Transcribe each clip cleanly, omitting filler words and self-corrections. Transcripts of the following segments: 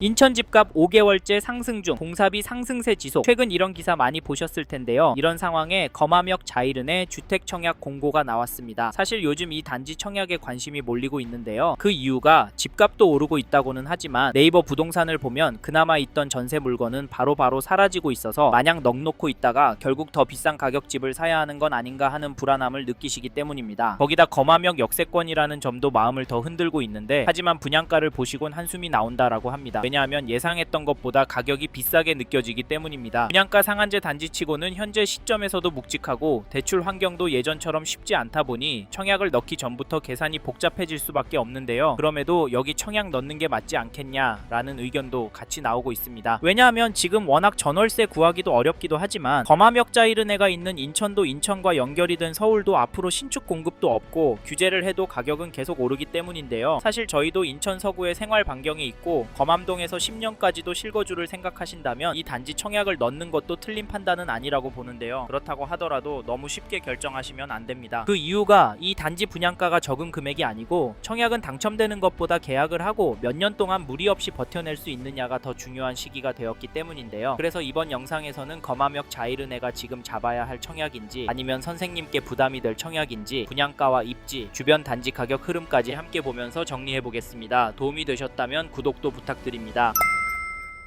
인천 집값 5개월째 상승 중, 공사비 상승세 지속. 최근 이런 기사 많이 보셨을 텐데요. 이런 상황에 거마역 자이른의 주택 청약 공고가 나왔습니다. 사실 요즘 이 단지 청약에 관심이 몰리고 있는데요. 그 이유가 집값도 오르고 있다고는 하지만 네이버 부동산을 보면 그나마 있던 전세 물건은 바로바로 사라지고 있어서 마냥 넋놓고 있다가 결국 더 비싼 가격 집을 사야 하는 건 아닌가 하는 불안함을 느끼시기 때문입니다. 거기다 거마역 역세권이라는 점도 마음을 더 흔들고 있는데, 하지만 분양가를 보시곤 한숨이 나온다라고 합니다. 왜냐하면 예상했던 것보다 가격이 비싸게 느껴지기 때문입니다. 분양가 상한제 단지치고는 현재 시점에서도 묵직하고 대출 환경도 예전처럼 쉽지 않다 보니 청약을 넣기 전부터 계산이 복잡해질 수밖에 없는데요. 그럼에도 여기 청약 넣는 게 맞지 않겠냐라는 의견도 같이 나오고 있습니다. 왜냐하면 지금 워낙 전월세 구하기도 어렵기도 하지만 거마역 자이른해가 있는 인천도 인천과 연결이 된 서울도 앞으로 신축 공급도 없고 규제를 해도 가격은 계속 오르기 때문인데요. 사실 저희도 인천 서구에 생활 반경이 있고 검암동에서 10년까지도 실거주를 생각하신다면 이 단지 청약을 넣는 것도 틀린 판단은 아니라고 보는데요. 그렇다고 하더라도 너무 쉽게 결정하시면 안 됩니다. 그 이유가 이 단지 분양가가 적은 금액이 아니고 청약은 당첨되는 것보다 계약을 하고 몇 년 동안 무리 없이 버텨낼 수 있느냐가 더 중요한 시기가 되었기 때문인데요. 그래서 이번 영상에서는 거마역 자이른해가 지금 잡아야 할 청약인지, 아니면 선생님께 부담이 될 청약인지, 분양가와 입지, 주변 단지 가격 흐름까지 함께 보면서 정리해 보겠습니다. 도움이 되셨다면 구독도 부탁드립니다.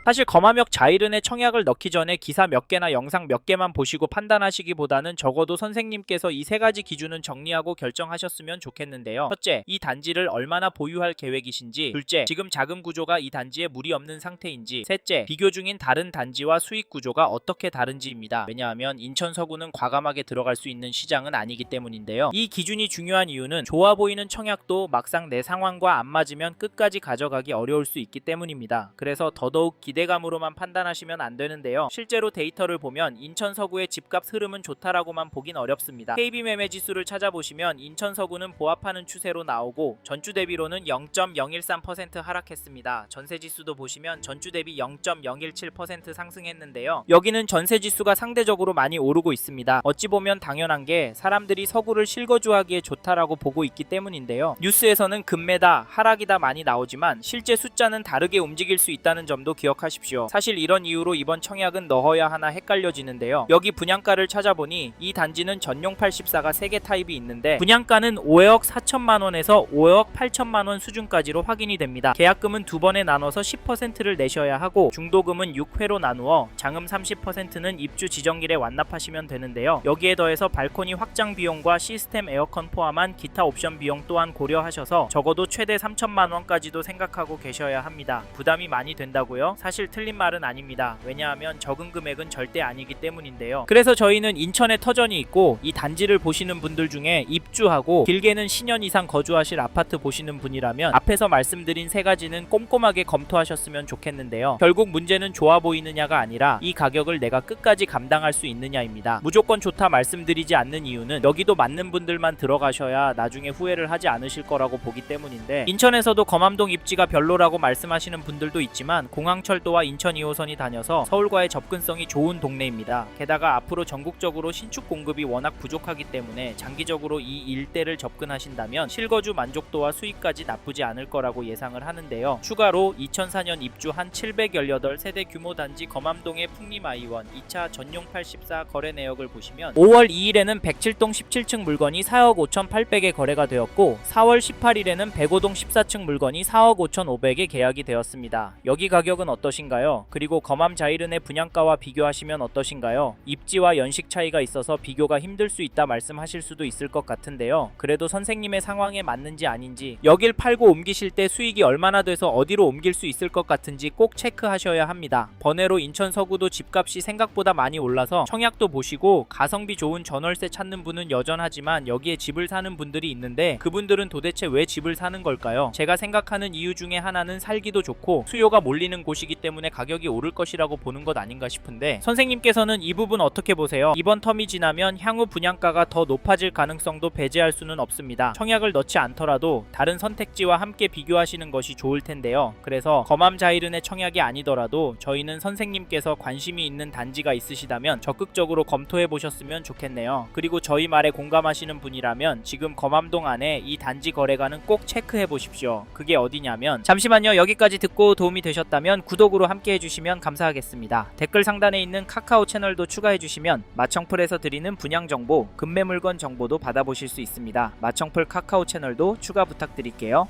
사실 거마역 자이른해 청약을 넣기 전에 기사 몇 개나 영상 몇 개만 보시고 판단하시기보다는 적어도 선생님께서 이 세 가지 기준은 정리하고 결정하셨으면 좋겠는데요. 첫째, 이 단지를 얼마나 보유할 계획이신지. 둘째, 지금 자금 구조가 이 단지에 무리 없는 상태인지. 셋째, 비교 중인 다른 단지와 수익 구조가 어떻게 다른지입니다. 왜냐하면 인천 서구는 과감하게 들어갈 수 있는 시장은 아니기 때문인데요. 이 기준이 중요한 이유는 좋아 보이는 청약도 막상 내 상황과 안 맞으면 끝까지 가져가기 어려울 수 있기 때문입니다. 그래서 더더욱 기대감으로만 판단하시면 안 되는데요. 실제로 데이터를 보면 인천 서구의 집값 흐름은 좋다라고만 보긴 어렵습니다. KB 매매 지수를 찾아보시면 인천 서구는 보합하는 추세로 나오고 전주 대비로는 0.013% 하락했습니다. 전세 지수도 보시면 전주 대비 0.017% 상승했는데요. 여기는 전세 지수가 상대적으로 많이 오르고 있습니다. 어찌 보면 당연한 게 사람들이 서구를 실거주하기에 좋다라고 보고 있기 때문인데요. 뉴스에서는 급매다, 하락이다 많이 나오지만 실제 숫자는 다르게 움직일 수 있다는 점도 기억하십시오. 사실 이런 이유로 이번 청약은 넣어야 하나 헷갈려지는데요. 여기 분양가를 찾아보니 이 단지는 전용 84가 3개 타입이 있는데 분양가는 5억 4천만원에서 5억 8천만원 수준까지로 확인이 됩니다. 계약금은 두 번에 나눠서 10%를 내셔야 하고 중도금은 6회로 나누어 장음 30%는 입주 지정일에 완납하시면 되는데요. 여기에 더해서 발코니 확장 비용과 시스템 에어컨 포함한 기타 옵션 비용 또한 고려하셔서 적어도 최대 3천만원까지도 생각하고 계셔야 합니다. 부담이 많이 된다고요? 사실 틀린 말은 아닙니다. 왜냐하면 적은 금액은 절대 아니기 때문인데요. 그래서 저희는 인천에 터전이 있고 이 단지를 보시는 분들 중에 입주하고 길게는 10년 이상 거주하실 아파트 보시는 분이라면 앞에서 말씀드린 세 가지는 꼼꼼하게 검토하셨으면 좋겠는데요. 결국 문제는 좋아 보이느냐가 아니라 이 가격을 내가 끝까지 감당할 수 있느냐입니다. 무조건 좋다 말씀드리지 않는 이유는 여기도 맞는 분들만 들어가셔야 나중에 후회를 하지 않으실 거라고 보기 때문인데, 인천에서도 검암동 입지가 별로라고 말씀하시는 분들도 있지만 공항철도와 인천 2호선이 다녀서 서울과의 접근성이 좋은 동네입니다. 게다가 앞으로 전국적으로 신축 공급이 워낙 부족하기 때문에 장기적으로 이 일대를 접근하신다면 실거주 만족도와 수익까지 나쁘지 않을 거라고 예상을 하는데요. 추가로 2004년 입주한 718세대 규모 단지 검암동의 풍림아이원 2차 전용 84 거래 내역을 보시면 5월 2일에는 107동 17층 물건이 4억 5,800에 거래가 되었고 4월 18일에는 105동 14층 물건이 4억 5,500에 계약이 되었습니다. 여기 가격은 어떠신가요? 그리고 거맘 자이른해 분양가와 비교하시면 어떠신가요? 입지와 연식 차이가 있어서 비교가 힘들 수 있다 말씀하실 수도 있을 것 같은데요. 그래도 선생님의 상황에 맞는지 아닌지, 여길 팔고 옮기실 때 수익이 얼마나 돼서 어디로 옮길 수 있을 것 같은지 꼭 체크하셔야 합니다. 번외로 인천 서구도 집값이 생각보다 많이 올라서 청약도 보시고 가성비 좋은 전월세 찾는 분은 여전하지만 여기에 집을 사는 분들이 있는데 그분들은 도대체 왜 집을 사는 걸까요? 제가 생각하는 이유 중에 하나는 살기도 좋고 수요가 몰리는 곳이기 때문에 가격이 오를 것이라고 보는 것 아닌가 싶은데 선생님께서는 이 부분 어떻게 보세요? 이번 텀이 지나면 향후 분양가가 더 높아질 가능성도 배제할 수는 없습니다. 청약을 넣지 않더라도 다른 선택지와 함께 비교하시는 것이 좋을 텐데요. 그래서 거맘 자이른의 청약이 아니더라도 저희는 선생님께서 관심이 있는 단지가 있으시다면 적극적으로 검토해 보셨으면 좋겠네요. 그리고 저희 말에 공감하시는 분이라면 지금 거맘동 안에 이 단지 거래가는 꼭 체크해 보십시오. 그게 어디냐면 잠시만요. 여기까지 듣고 도움이 되셨다면 구독으로 함께 해주시면 감사하겠습니다. 댓글 상단에 있는 카카오 채널도 추가해 주시면 마청풀에서 드리는 분양 정보, 급매 물건 정보도 받아보실 수 있습니다. 마청풀 카카오 채널도 추가 부탁드릴게요.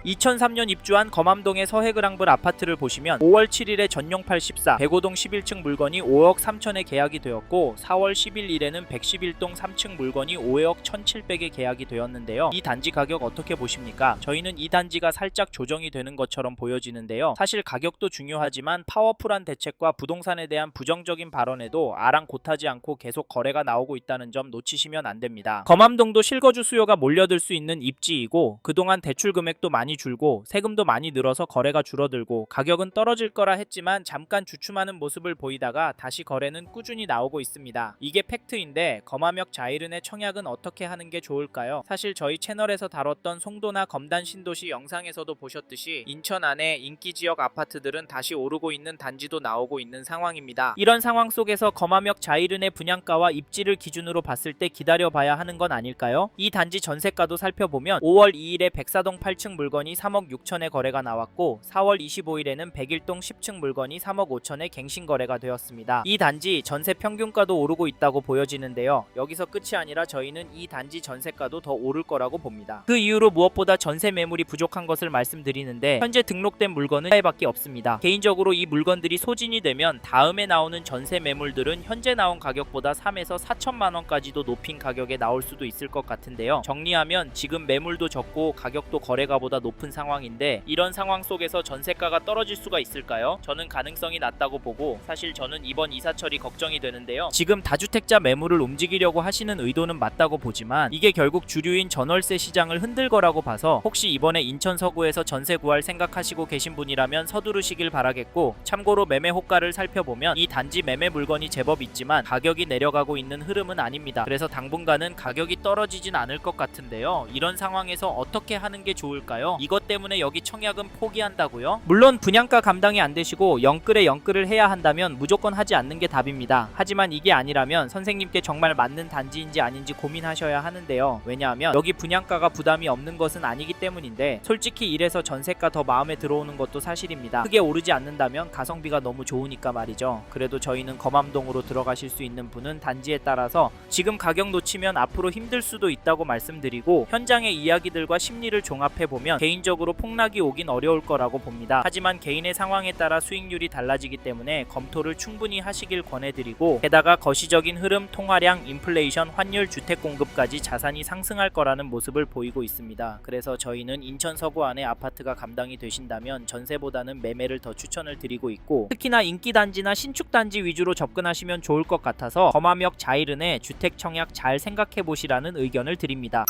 2003년 입주한 거맘동의 서해그랑블 아파트를 보시면 5월 7일에 전용 84, 105동 11층 물건이 5억 3천에 계약이 되었고 4월 11일에는 111동 3층 물건이 5억 1,700에 계약이 되었는데요. 이 단지 가격 어떻게 보십니까? 저희는 이 단지가 살짝 조정이 되는 것처럼 보여지는데요. 사실 가격도 중요하지만 파워풀한 대책과 부동산에 대한 부정적인 발언에도 아랑곳하지 않고 계속 거래가 나오고 있다는 점 놓치시면 안 됩니다. 거맘동도 실거주 수요가 몰려들 수 있는 입지이고 그동안 대출 금액도 많이 줄고 세금도 많이 늘어서 거래가 줄어들고 가격은 떨어질 거라 했지만 잠깐 주춤하는 모습을 보이다가 다시 거래는 꾸준히 나오고 있습니다. 이게 팩트인데 거맘역 자이른의 청약은 어떻게 하는 게 좋을까요? 사실 저희 채널에서 다뤘던 송도나 검단 신도시 영상에서도 보셨듯이 인천 안에 인기 지역 아파트들은 다시 오르고 있는 단지도 나오고 있는 상황입니다. 이런 상황 속에서 거맘역 자이른의 분양가와 입지를 기준으로 봤을 때 기다려봐야 하는 건 아닐까요? 이 단지 전세가도 살펴보면 5월 2일에 104동 8층 물건이 3억 6천에 거래가 나왔고 4월 25일에는 101동 10층 물건이 3억 5천에 갱신 거래가 되었습니다. 이 단지 전세 평균가도 오르고 있다고 보여지는데요. 여기서 끝이 아니라 저희는 이 단지 전세가도 더 오를 거라고 봅니다. 그 이후로 무엇보다 전세 매물이 부족한 것을 말씀드리는데 현재 등록된 물건은 하나밖에 없습니다. 개인적으로 이 물건들이 소진이 되면 다음에 나오는 전세 매물들은 현재 나온 가격보다 3에서 4천만 원까지도 높인 가격에 나올 수도 있을 것 같은데요. 정리하면 지금 매물도 적고 가격도 거래가보다 높은 상황인데 이런 상황 속에서 전세가가 떨어질 수가 있을까요? 저는 가능성이 낮다고 보고 사실 저는 이번 이사철이 걱정이 되는데요. 지금 다주택자 매물을 움직이려고 하시는 의도는 맞다고 보지만 이게 결국 주류인 전월세 시장을 흔들 거라고 봐서 혹시 이번에 인천 서구에서 전세 구할 생각하시고 계신 분이라면 서두르시길 바라겠고 참고로 매매 호가를 살펴보면 이 단지 매매 물건이 제법 있지만 가격이 내려가고 있는 흐름은 아닙니다. 그래서 당분간은 가격이 떨어지진 않을 것 같은데요. 이런 상황에서 어떻게 하는 게 좋을까요? 이것 때문에 여기 청약은 포기한다고요? 물론 분양가 감당이 안 되시고 영끌을 해야 한다면 무조건 하지 않는 게 답입니다. 하지만 이게 아니라면 선생님께 정말 맞는 단지인지 아닌지 고민하셔야 하는데요. 왜냐하면 여기 분양가가 부담이 없는 것은 아니기 때문인데 솔직히 이래서 전세가 더 마음에 들어오는 것도 사실입니다. 크게 오르지 않는다면 가성비가 너무 좋으니까 말이죠. 그래도 저희는 거맘동으로 들어가실 수 있는 분은 단지에 따라서 지금 가격 놓치면 앞으로 힘들 수도 있다고 말씀드리고 현장의 이야기들과 심리를 종합해보면 개인적으로 폭락이 오긴 어려울 거라고 봅니다. 하지만 개인의 상황에 따라 수익률이 달라지기 때문에 검토를 충분히 하시길 권해드리고 게다가 거시적인 흐름, 통화량, 인플레이션, 환율, 주택 공급까지 자산이 상승할 거라는 모습을 보이고 있습니다. 그래서 저희는 인천 서구 안에 아파트가 감당이 되신다면 전세보다는 매매를 더 추천을 드리고 있고 특히나 인기단지나 신축단지 위주로 접근하시면 좋을 것 같아서 거맘역 자이른의 주택 청약 잘 생각해보시라는 의견을 드립니다.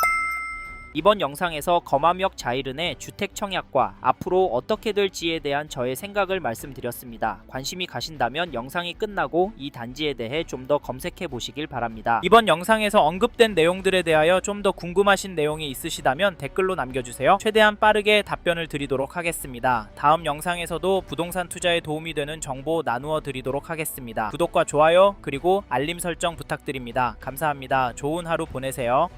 이번 영상에서 거맘역 자이른의 주택 청약과 앞으로 어떻게 될지에 대한 저의 생각을 말씀드렸습니다. 관심이 가신다면 영상이 끝나고 이 단지에 대해 좀 더 검색해 보시길 바랍니다. 이번 영상에서 언급된 내용들에 대하여 좀 더 궁금하신 내용이 있으시다면 댓글로 남겨주세요. 최대한 빠르게 답변을 드리도록 하겠습니다. 다음 영상에서도 부동산 투자에 도움이 되는 정보 나누어 드리도록 하겠습니다. 구독과 좋아요 그리고 알림 설정 부탁드립니다. 감사합니다. 좋은 하루 보내세요.